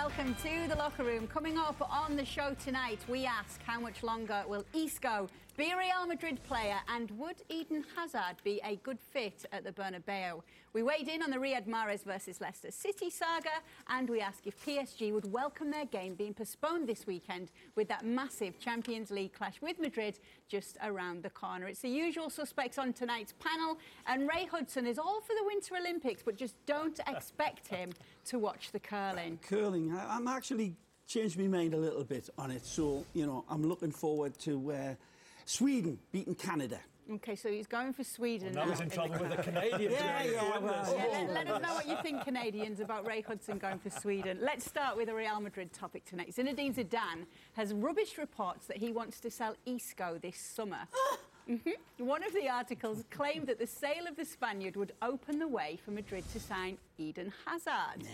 welcome to The Locker Room. Coming up on the show tonight, we ask how much longer will Isco be a Real Madrid player, and would Eden Hazard be a good fit at the Bernabeu? We weighed in on the Mahrez versus Leicester City saga, and we ask if PSG would welcome their game being postponed this weekend with that massive Champions League clash with Madrid just around the corner. It's the usual suspects on tonight's panel, and Ray Hudson is all for the Winter Olympics, but just don't expect him to watch the curling. Curling, I'm actually changed my mind a little bit on it, so, you know, I'm looking forward to Sweden beating Canada. OK, so he's going for Sweden. Well, now he's in trouble with the Canadians. Let us know what you think, Canadians, about Ray Hudson going for Sweden. Let's start with a Real Madrid topic tonight. Zinedine Zidane has rubbished reports that he wants to sell Isco this summer. One of the articles claimed that the sale of the Spaniard would open the way for Madrid to sign Eden Hazard.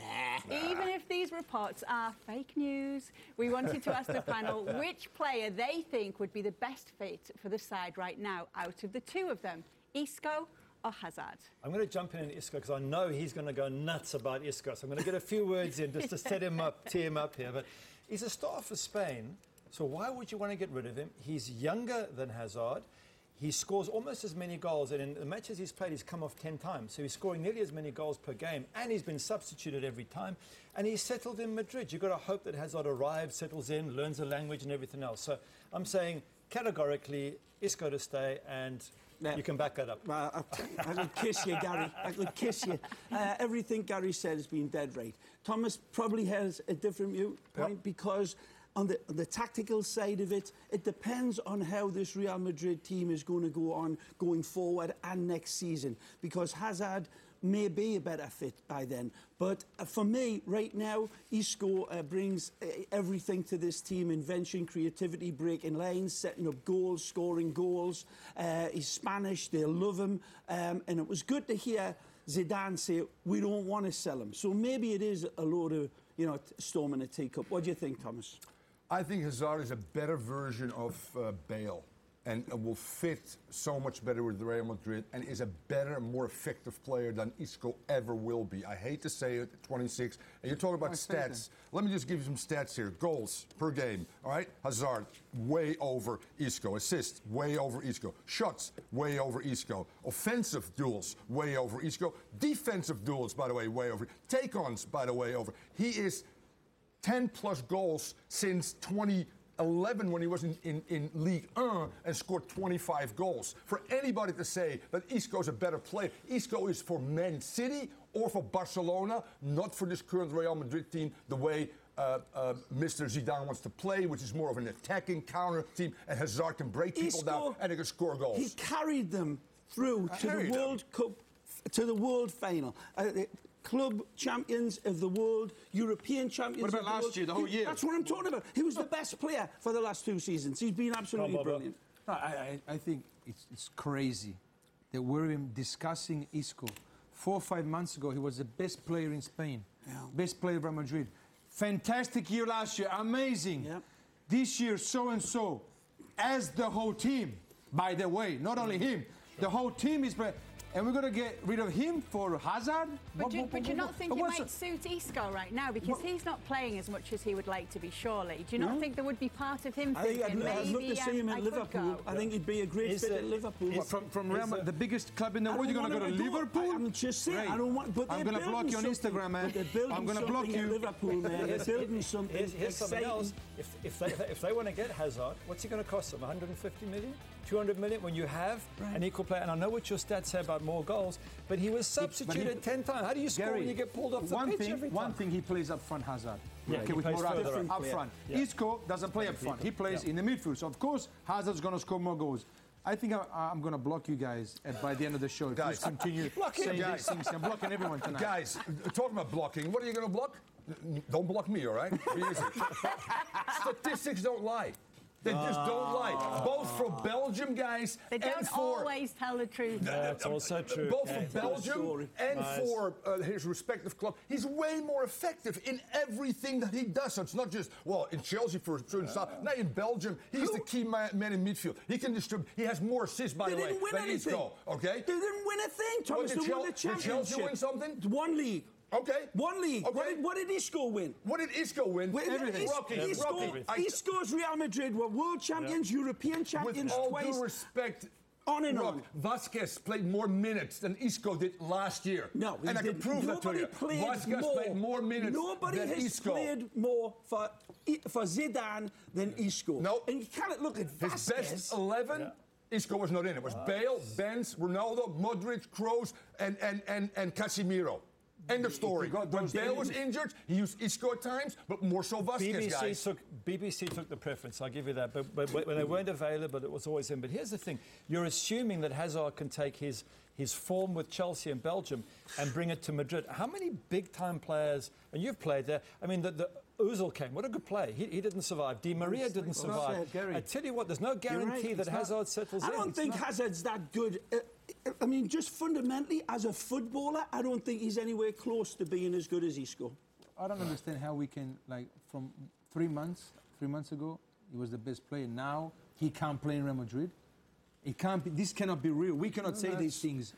Even if these reports are fake news, we wanted to ask the panel which player they think would be the best fit for the side right now out of the two of them, Isco or Hazard. I'm going to jump in Isco because I know he's going to go nuts about Isco. So I'm going to get a few words in just to set him up, tee him up here. But he's a star for Spain, so why would you want to get rid of him? He's younger than Hazard. He scores almost as many goals, and in the matches he's played, he's come off 10 times. So he's scoring nearly as many goals per game, and he's been substituted every time. And he's settled in Madrid. You've got to hope that Hazard arrives, settles in, learns the language and everything else. So I'm saying categorically, Isco to stay, and you can back that up. I could kiss you, Gary. I could kiss you. Everything Gary said has been dead right. Thomas probably has a different viewpoint because on the tactical side of it, it depends on how this Real Madrid team is going to go on going forward and next season, because Hazard may be a better fit by then. But for me, right now, Isco brings everything to this team: invention, creativity, breaking lines, setting up goals, scoring goals. He's Spanish, they love him. And it was good to hear Zidane say, we don't want to sell him. So maybe it is a load of, you know, storm in a teacup. What do you think, Thomas? I think Hazard is a better version of Bale and will fit so much better with Real Madrid and is a better, more effective player than Isco ever will be. I hate to say it, 26. And you're talking about stats. Let me just give you some stats here. Goals per game, all right? Hazard, way over Isco. Assists, way over Isco. Shots, way over Isco. Offensive duels, way over Isco. Defensive duels, by the way, way over. Take-ons, by the way, over. He is 10-plus goals since 2011 when he was in Ligue 1 and scored 25 goals. For anybody to say that Isco is a better player, Isco is for Man City or for Barcelona, not for this current Real Madrid team, the way Mr. Zidane wants to play, which is more of an attacking counter team, and Hazard can break people down and he can score goals. He carried them through to the World Cup, to the World Final. Club champions of the world, European champions. What about last year, the whole year? That's what I'm talking about. He was the best player for the last 2 seasons. He's been absolutely brilliant. No, I think it's crazy that we're even discussing Isco. 4 or 5 months ago, he was the best player in Spain. Yeah. Best player of Real Madrid. Fantastic year last year. Amazing. Yeah. This year, so-and-so. As the whole team, by the way. Not only him. The whole team is... And we're going to get rid of him for Hazard? But do you not think it might suit Isco right now? Because he's not playing as much as he would like to be, surely. Do you not think there would be part of him thinking, maybe I'd love to see him at Liverpool. I think he'd be a great fit at Liverpool. From Real Madrid, the biggest club in the world, you're going to go to Liverpool? I'm just saying, I don't want... But I'm going to block you on Instagram, man. I'm going to block you. Liverpool, man. They're building something. Here's something else. If they want to get Hazard, what's he going to cost them? 150 million? 200 million? When you have an equal player, and I know what your stats say about more goals, but he was substituted 10 times. How do you score when you get pulled off the pitch every time? One thing, he plays up front, Hazard. Yeah, okay, with more up front. Yeah. Isco doesn't play up front. He plays in the midfield. So, of course, Hazard's going to score more goals. I think I'm going to block you guys by the end of the show. Guys, just continue saying these things. I'm blocking everyone tonight. Guys, talking about blocking, what are you going to block? Don't block me, all right? Be easy. Statistics don't lie. They just don't lie. Both for Belgium, guys, they don't always tell the truth. That's also true. Both for Belgium and for his respective club, he's way more effective in everything that he does. So it's not just, well, in Chelsea for certain stuff. Now in Belgium, he's the key man in midfield. He can distribute. He has more assists, by the way, than Isco. Okay? They didn't win a thing, Thomas. They won the championship. Did Chelsea win something? One league. Okay. One league. Okay. What did Isco win? What did Isco win? Everything. Rocky. Isco's Real Madrid were world champions, European champions With all twice. due respect, On and on. Vasquez played more minutes than Isco did last year. No, and I can prove that to you. Vasquez played more minutes Nobody than has Isco. played more for Zidane than Isco. No. And you cannot look at His Vasquez. best 11, Isco was not in. It was Bale, Benz, Ronaldo, Modric, Kroos, and Casemiro. End of story. When Bale was injured, he used Isco at times, but more so Vasquez, guys. BBC took the preference, I'll give you that. But when they weren't available, it was always him. But here's the thing. You're assuming that Hazard can take his form with Chelsea and Belgium and bring it to Madrid. How many big-time players, and you've played there, I mean, the Ozil came. What a good play. He didn't survive. Di Maria didn't survive. Gary. I tell you what, there's no guarantee that Hazard settles in. I don't think Hazard's that good. I mean, just fundamentally, as a footballer, I don't think he's anywhere close to being as good as Isco. I don't understand how we can, like, from 3 months ago, he was the best player. Now he can't play in Real Madrid. It can't be. This cannot be real. We cannot say these things.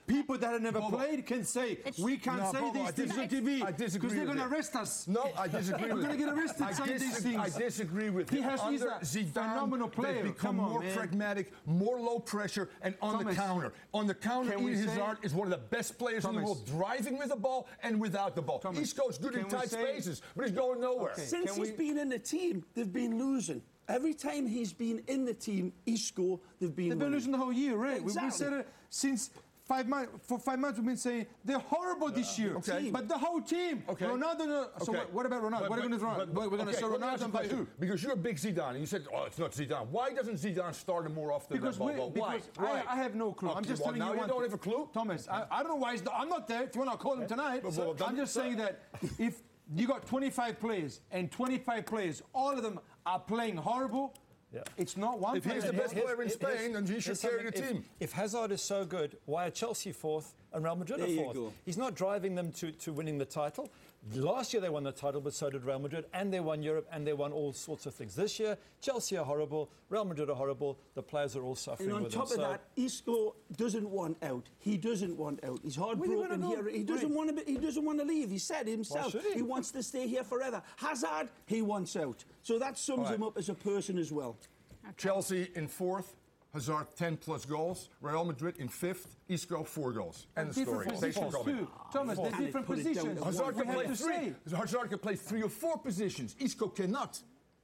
People that have never played can say we can't say these things on TV because they're going to arrest us. No, I disagree with We're going to get arrested saying these things. I disagree with He's a Zidane, phenomenal player. They've become more pragmatic, more low pressure, and on the counter. On the counter, Eden Hazard is one of the best players in the world, driving with the ball and without the ball. Isco's good in tight spaces, but he's going nowhere. Since he's been in the team, they've been losing. Every time he's been in the team, Isco, they've been losing the whole year, right? Exactly. We said it since 5 months. For 5 months, we've been saying they're horrible this year. Okay. But the whole team. Okay. Ronaldo. So what about Ronaldo? What are we going to do? We're going to say Ronaldo and by who? Because you're a big Zidane, and you said, "Oh, it's not Zidane." Why doesn't Zidane start him more often? Because I have no clue. I'm just telling you. Now you don't have a clue, Thomas. I don't know why I'm not there. If you want to call him tonight, I'm just saying that if you got 25 players and 25 players, all of them are playing horrible. Yeah. It's not one If he's the best player in Spain, then he should carry the team. If Hazard is so good, why are Chelsea fourth and Real Madrid are fourth? He's not driving them to winning the title. Last year they won the title, but so did Real Madrid, and they won Europe, and they won all sorts of things. This year, Chelsea are horrible, Real Madrid are horrible, the players are all suffering with them. And on top of that, Isco doesn't want out. He doesn't want out. He's heartbroken here. He doesn't want to. He doesn't want to leave. He said himself he wants to stay here forever. Hazard, he wants out. So that sums him up as a person as well. Okay. Chelsea in fourth. Hazard 10+ goals. Real Madrid in fifth. Isco 4 goals. End of story. Thanks for coming. Thomas, they're different positions. Hazard can play 3 or 4 positions. Isco cannot.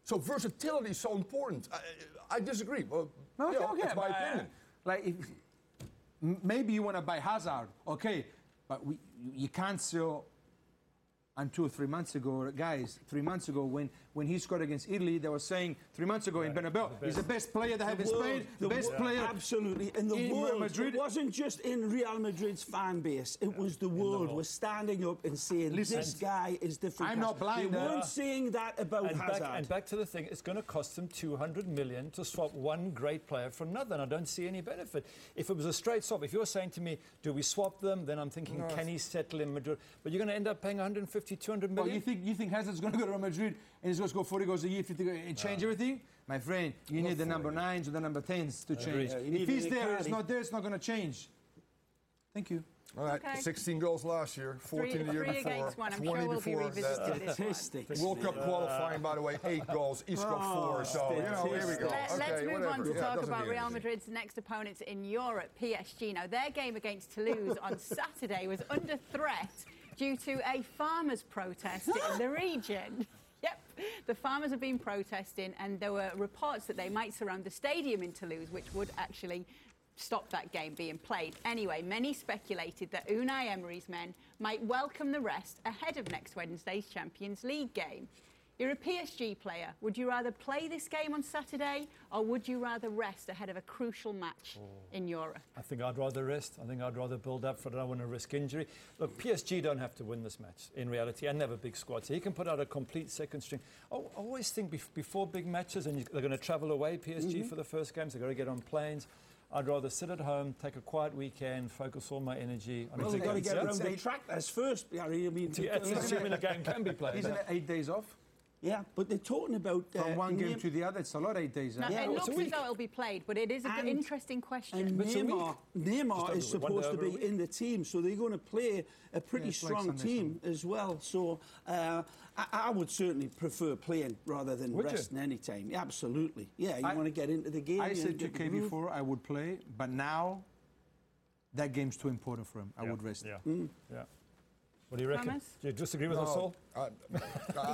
So versatility is so important. I disagree. Well, that's my opinion. Like, maybe you want to buy Hazard, okay, but you can't sell. And 2 or 3 months ago, guys, 3 months ago, when he scored against Italy, they were saying 3 months ago in Bernabeu, he's the best player they have in Spain, the best player absolutely in the world. Madrid. It wasn't just in Real Madrid's fan base; it was the world was standing up and saying, "This guy is different." I'm not blind. They weren't saying that about Hazard. And back to the thing, it's going to cost them 200 million to swap one great player for another, and I don't see any benefit. If it was a straight swap, if you're saying to me, "Do we swap them?" then I'm thinking, can he settle in Madrid? But you're going to end up paying 150, 200 million. Well, you think Hazard's going to go to Real Madrid and he's going to score 40 goals a year, 50 goals, and change everything? My friend, you need the number 9s or the number 10s to change. If he's there, it's not there, it's not going to change. Thank you. All right, 16 goals last year, 14 the year before, 20 before. Statistics. World Cup qualifying, by the way, 8 goals, Isco 4. So, here we go. Let's move on to talk about Real Madrid's next opponents in Europe, PSG. Now, their game against Toulouse on Saturday was under threat due to a farmers' protest in the region. Yep, the farmers have been protesting, and there were reports that they might surround the stadium in Toulouse, which would actually stop that game being played. Anyway, many speculated that Unai Emery's men might welcome the rest ahead of next Wednesday's Champions League game. You're a PSG player. Would you rather play this game on Saturday, or would you rather rest ahead of a crucial match in Europe? I think I'd rather rest. I think I'd rather build up for it. I don't want to risk injury. Look, PSG don't have to win this match in reality, and they have a big squad. So he can put out a complete second string. I always think before big matches, and they're going to travel away, PSG, for the first games, they've got to get on planes. I'd rather sit at home, take a quiet weekend, focus all my energy on they've got to get around the track as first, Gary. I mean, assuming the game can be played. Isn't it 8 days off? Yeah, but they're talking about... From one game to the other, it's a lot, 8 days. Now, it looks as though it'll be played, but it is an interesting question. And It's a week. Neymar is Just over supposed to a be week. in the team, so they're going to play a pretty it's like strong Sunday, team as well. So I would certainly prefer playing rather than Would you? resting any time. Yeah, absolutely. Yeah, you want to get into the game. I you said to get the Kay groove. before I would play, but now that game's too important for him. I would rest. Yeah. Yeah. What do you reckon? Thomas? Do you disagree with us all? I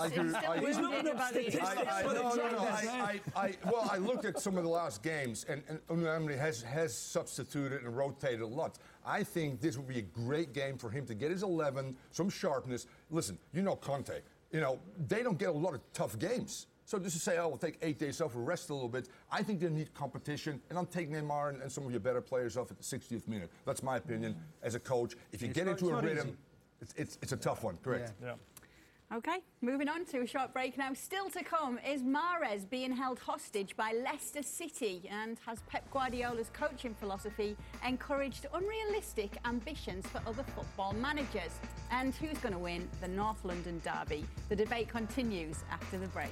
He's agree. still wounded about the Well, I looked at some of the last games, and Unai Emery has substituted and rotated a lot. I think this would be a great game for him to get his 11, some sharpness. Listen, you know Conte. You know, they don't get a lot of tough games. So just to say, oh, we'll take 8 days off and rest a little bit, I think they need competition. And I'll take Neymar and some of your better players off at the 60th minute. That's my opinion as a coach. If you get into a rhythm, it's a tough one, correct? Yeah. OK, moving on to a short break now. Still to come, is Mahrez being held hostage by Leicester City? And has Pep Guardiola's coaching philosophy encouraged unrealistic ambitions for other football managers? And who's going to win the North London derby? The debate continues after the break.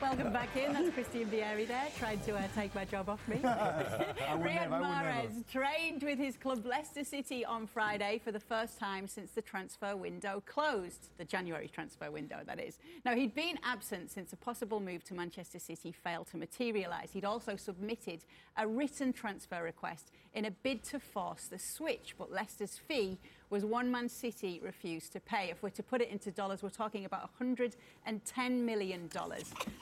Welcome back in. That's Christian Vieri there, trying to take my job off me. Riyad Mahrez trained with his club Leicester City on Friday for the first time since the transfer window closed. The January transfer window, that is. Now, he'd been absent since a possible move to Manchester City failed to materialise. He'd also submitted a written transfer request in a bid to force the switch, but Leicester's fee was one Man City refused to pay. If we're to put it into dollars, we're talking about $110 million.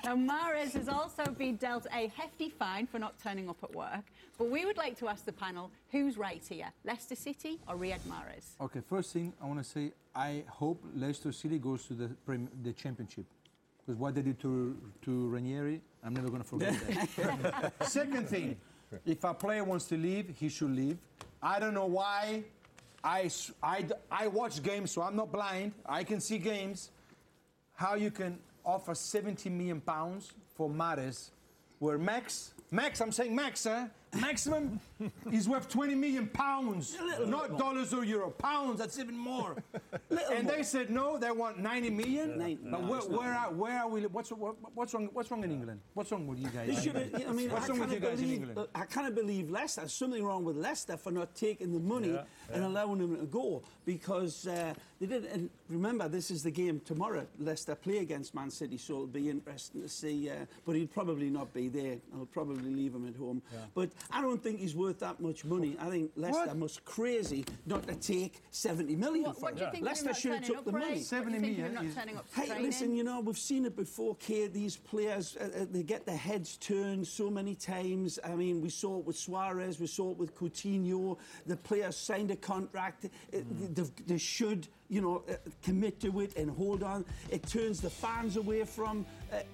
Now, Mahrez has also been dealt a hefty fine for not turning up at work. But we would like to ask the panel, who's right here, Leicester City or Riyad Mahrez? Okay, first thing I want to say, I hope Leicester City goes to the championship. Because what they did to Ranieri, I'm never going to forget that. Second thing, if a player wants to leave, he should leave. I don't know why. I watch games, so I'm not blind. I can see games. How you can offer 70 million pounds for Mahrez, where Max, I'm saying Max, maximum is worth 20 million pounds, not dollars or euro, pounds. That's even more. And they said no, they want 90 million. But where are we? What's wrong? What's wrong in England? What's wrong with you guys? What's wrong with you guys in England? I can't believe Leicester. There's something wrong with Leicester for not taking the money and allowing them to go, because they didn't. And remember, this is the game tomorrow. Leicester play against Man City, so it'll be interesting to see. But he'll probably not be there. I'll probably leave him at home. Yeah. But I don't think he's worth that much money. I think Leicester must crazy not to take 70 million from him. What do you think? Leicester should have took the money. 70 million. Hey, listen, you know, we've seen it before, Kay. These players, they get their heads turned so many times. I mean, we saw it with Suarez, we saw it with Coutinho. The players signed a contract. They should, you know, commit to it and hold on. It turns the fans away from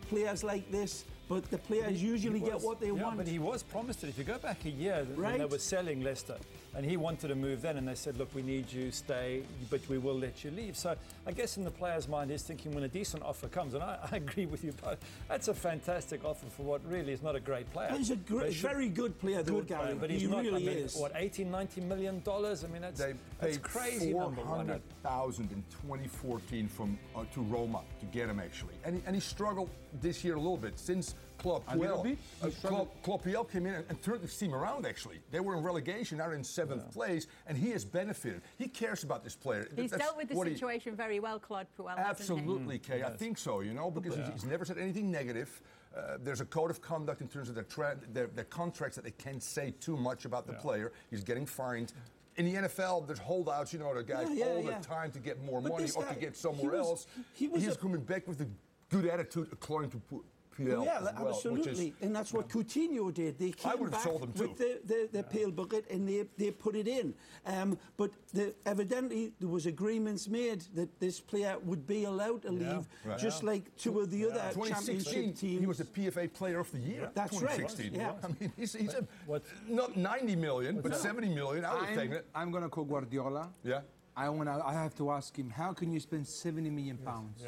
players like this. But the players usually get what they want. But he was promised it. If you go back a year, when they were selling Leicester, and he wanted to move then, and they said, look, we need you, stay, but we will let you leave. So I guess in the player's mind, he's thinking when a decent offer comes, and I agree with you both, that's a fantastic offer for what really is not a great player. He's a very good player, though, Gary. But he's he not, really I mean, is. What, $80, $90 million? I mean, that's crazy. $400,000 in 2014 to Roma to get him, actually. And he struggled this year a little bit since Klopp came in and turned the team around, actually. They were in relegation, now in 7th place, and he has benefited. He cares about this player. He's dealt with the situation very well, Claude Puel, absolutely, Kay. I think so, you know, because he's never said anything negative. There's a code of conduct in terms of their contracts that they can't say too much about the player. He's getting fined. In the NFL, there's holdouts, you know, the guys all the time to get more money or to get somewhere else. He's coming back with a good attitude, according to absolutely. And that's what Coutinho did. They came back with their pale bucket and they put it in. But evidently there was agreements made that this player would be allowed to leave, just like two of the other championship teams. He was the PFA Player of the Year. That's 2016. Right. Yeah. I mean, he's not 90 million, but 70 million. I would take it. I'm going to call Guardiola. Yeah. I have to ask him, how can you spend 70 million pounds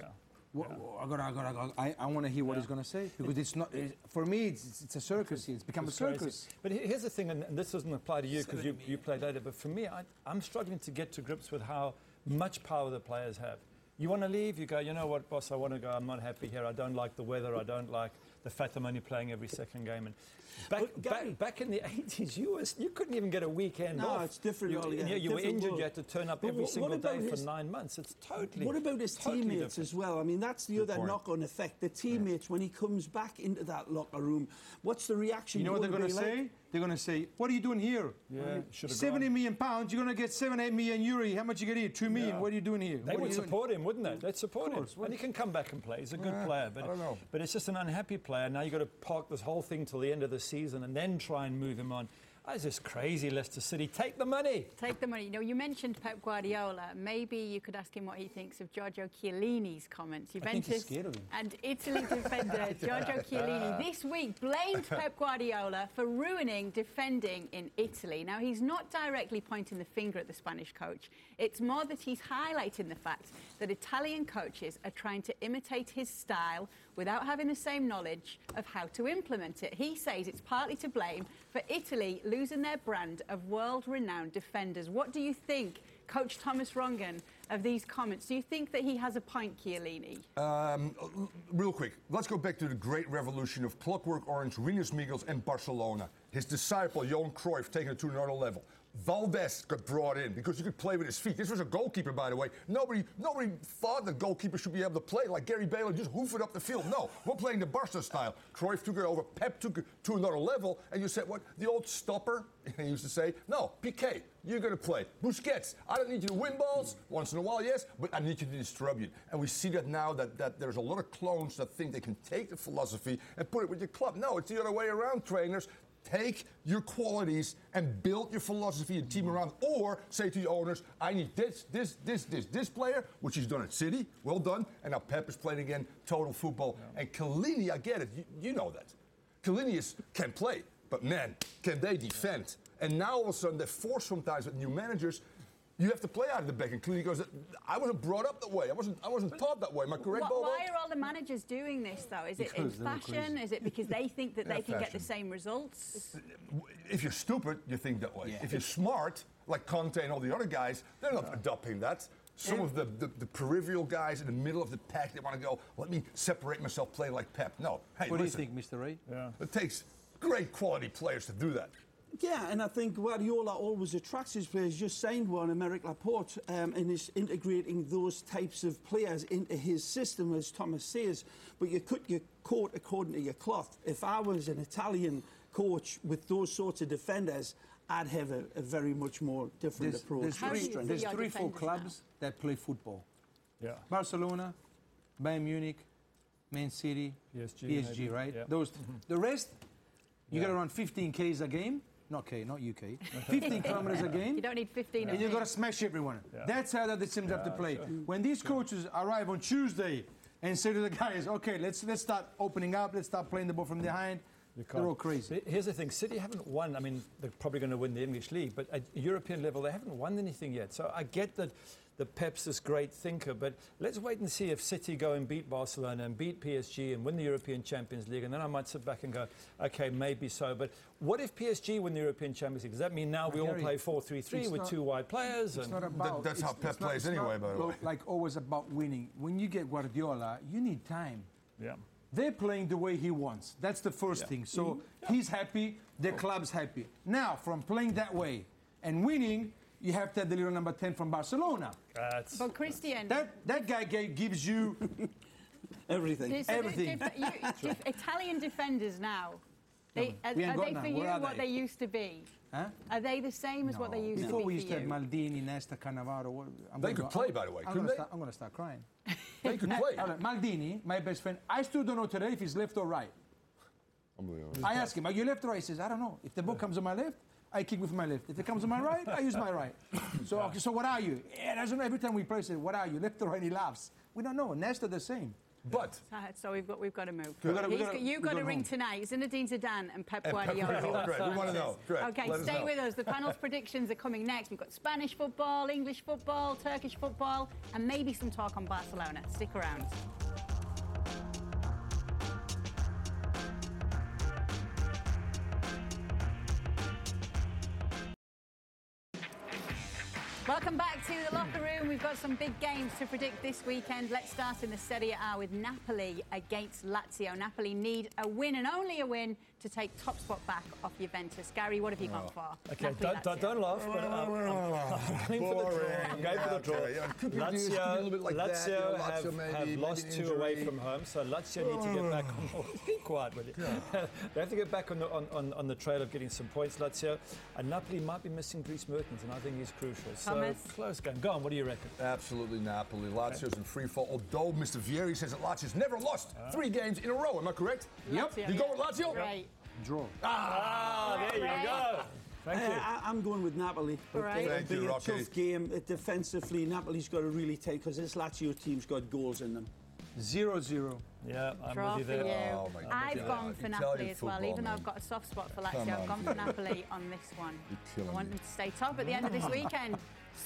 I want to hear what he's going to say because it's not. For me, it's a circus. It's become a circus. Crazy. But here's the thing, and this doesn't apply to you because you play later. But for me, I'm struggling to get to grips with how much power the players have. You want to leave, you go, you know what, boss, I want to go. I'm not happy here. I don't like the weather. I don't like the fact I'm only playing every second game. And back in the 80s, you couldn't even get a weekend off. No, it's different. You were injured. You had to turn up every single day for 9 months. It's totally. What about his teammates as well? I mean, that's the other knock-on effect. The teammates, when he comes back into that locker room, what's the reaction? You know what they're going to say? They're going to say, "What are you doing here? Yeah, 70 million pounds. You're going to get 7-8 million euro. How much you get here? 2 million. What are you doing here?" They would support him, wouldn't they? They'd support him. And he can come back and play. He's a good player. But I don't know. But it's just an unhappy player. Now you've got to park this whole thing till the end of the season and then try and move him on. That's just crazy, Leicester City. Take the money. Take the money. You know, you mentioned Pep Guardiola. Maybe you could ask him what he thinks of Giorgio Chiellini's comments. I think he's scared of him. And Italy defender Giorgio Chiellini this week blamed Pep Guardiola for ruining defending in Italy. Now, he's not directly pointing the finger at the Spanish coach. It's more that he's highlighting the fact that Italian coaches are trying to imitate his style without having the same knowledge of how to implement it. He says it's partly to blame for Italy losing their brand of world-renowned defenders. What do you think, Coach Thomas Rongen, of these comments? Do you think that he has a point, Chiellini? Real quick, let's go back to the great revolution of Clockwork Orange, Rinus Michels and Barcelona. His disciple, Johan Cruyff, taking it to another level. Valdez got brought in because he could play with his feet. This was a goalkeeper, by the way. Nobody thought that goalkeepers should be able to play like Gary Baylor, just hoof it up the field. No, we're playing the Barca style. Cruyff took it over. Pep took it to another level. And you said, what? The old stopper, he used to say, no, Piqué, you're going to play. Busquets, I don't need you to win balls. Once in a while, yes, but I need you to distribute. And we see that now that there's a lot of clones that think they can take the philosophy and put it with your club. No, it's the other way around, trainers. Take your qualities and build your philosophy and team around. Or say to your owners, I need this player, which he's done at City. Well done. And now Pep is playing again, total football. Yeah. And Chiellini, I get it. You know that. Chiellini can play, but man, can they defend? And now all of a sudden they're forced sometimes with new managers. You have to play out of the back. And Chiellini goes, I wasn't brought up that way. I wasn't taught that way. Am I correct, Bobo? Why are all the managers doing this, though? Is it in fashion? Is it because they think that they can get the same results? If you're stupid, you think that way. Yeah. If you're smart, like Conte and all the other guys, they're not adopting that. Some of the peripheral guys in the middle of the pack, they want to go, let me separate myself, play like Pep. No. Hey, what do you think, Mr. Ray? Yeah. It takes great quality players to do that. Yeah, and I think Guardiola always attracts his players. Just signed one, Aymeric Laporte, and is integrating those types of players into his system, as Thomas says. But you cut your coat according to your cloth. If I was an Italian coach with those sorts of defenders, I'd have a very much more different approach. There's 3-4 clubs that play football. Yeah. Barcelona, Bayern Munich, Man City, PSG, right? Yeah. Those. The rest, you got to run 15 Ks a game. Not UK. 15 kilometers a game. You don't need 15. And you've got to smash everyone. Yeah. That's how the teams have to play. Sure. When these coaches arrive on Tuesday and say to the guys, okay, let's start opening up, let's start playing the ball from behind, they're all crazy. Here's the thing, City haven't won. I mean, they're probably going to win the English League, but at European level, they haven't won anything yet. So I get that the Pep's this great thinker, but let's wait and see if City go and beat Barcelona and beat PSG and win the European Champions League, and then I might sit back and go, okay, maybe so. But what if PSG win the European Champions League? Does that mean now we all play 4-3-3 with 2 wide players? It's not about, that's how Pep plays anyway, by the way. Like always about winning. When you get Guardiola, you need time. Yeah. They're playing the way he wants. That's the first thing. So he's happy, the club's happy. Now, from playing that way and winning, you have to have the little number 10 from Barcelona. But Christian, that guy gives you everything. Everything. Italian defenders now, are they for you what they used to be? Huh? Are they the same as what they used to be? Before we used to have Maldini, Nesta, Cannavaro. They could play, by the way. I'm going to start crying. They could play. Maldini, my best friend, I still don't know today if he's left or right. I ask him, are you left or right? He says, I don't know. If the ball comes on my left, I kick with my left. If it comes on my right, I use my right. So, okay, so what are you? Yeah, that's every time we play, say, what are you? Left or right? And he laughs. We don't know. Nesta the same. But so we've got to move. You've got to ring tonight. Zinedine Zidane and Pep Guardiola. We want to know. Okay, stay with us. The panel's predictions are coming next. We've got Spanish football, English football, Turkish football, and maybe some talk on Barcelona. Stick around. Welcome back to the locker room. We've got some big games to predict this weekend. Let's start in the Serie A with Napoli against Lazio. Napoli need a win and only a win to take top spot back off Juventus. Gary, what have you gone for? Okay, Napoli, don't laugh. But I'm going for the draw. I'm going for the draw. Lazio have lost 2 away from home, so Lazio need to get back on. Be quiet with it. They have to get back on the trail of getting some points, Lazio. And Napoli might be missing Dries Mertens, and I think he's crucial. So close game. Go on, what do you reckon? Absolutely Napoli. Lazio's in free fall, although Mr. Vieri says that Lazio's never lost 3 games in a row. Am I correct? Yep. You go with Lazio? Right. Draw. There you go. Thank you. I'm going with Napoli. But Right. it'll Thank be you, a Rocky. tough game. Defensively, Napoli's got to really take, because this Lazio team's got goals in them. 0-0. Yeah, I'm Draw with for you you. there. Oh, my I've God. gone for Italian Napoli as well, football, even though man. I've got a soft spot for Come Lazio. I've on. gone for Napoli on this one. killing I want me. them to stay top at the end of this weekend.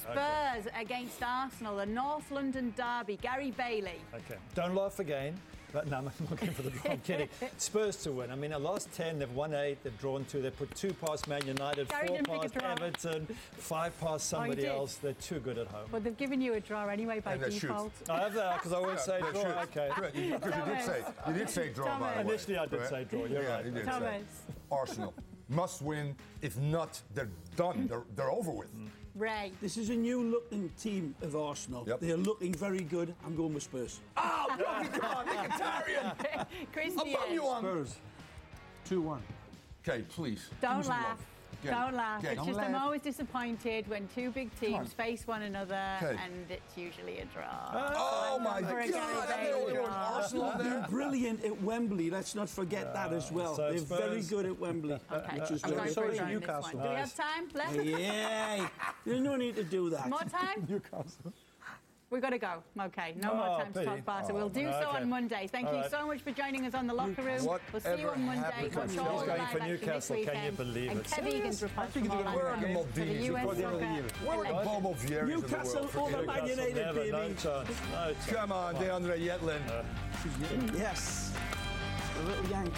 Spurs against Arsenal, the North London derby. Gary Bailey. Okay, don't laugh again. But no, I'm not going for the draw. I'm kidding. Spurs to win. I mean, the last 10, they've won 8, they've drawn 2, they put 2 past Man United, Gary 4 didn't pick a past draw. Everton, 5 past somebody did? else. They're too good at home. Well, they've given you a draw anyway by And they shoot. default. I have that because I always say Yeah, draw. sure. Okay. Correct, because you did say draw, by the way. Initially, I did say draw. You're Yeah, right. you did say. Thomas. Arsenal must win. If not, they're done. They're over with. Ray. This is a new-looking team of Arsenal. Yep. They're looking very good. I'm going with Spurs. Oh, Rocky, come on, Mkhitaryan. Christian. I'll bum you on. Spurs. 2-1. Okay, please. Don't give me some laugh. love. Get it. Don't laugh. Get it. It's Don't just I'm laugh. always disappointed when 2 big teams face one another, Okay. and it's usually a draw. Oh, my For a God. Gary I'm the Bailey only one. draw. Arsenal They're there. brilliant at Wembley. Let's not forget that as well. so They're Spurs. very good at Wembley. Okay, Which is I'm very going for So a is draw in this Newcastle. one. Do we have time left? Yeah, there's no need to do that. More time? Newcastle. We've got to go. Okay, no more time to pity. talk Barca. We'll do so okay. on Monday. Thank All you right. so much for joining us on the locker room. Whatever We'll see you on Monday. happened Watch to all He's the going live for action this Newcastle. Can you weekend. believe And it? Kev Egan's reports think from they're gonna Orlando win the for the Maldives US before the end of the Soccer year. Where are the LA. Bobo Vieris in the Newcastle world? over Forget Man it. United, Never, baby. no chance. No chance. Come on, DeAndre Yedlin. Yes. A little yank.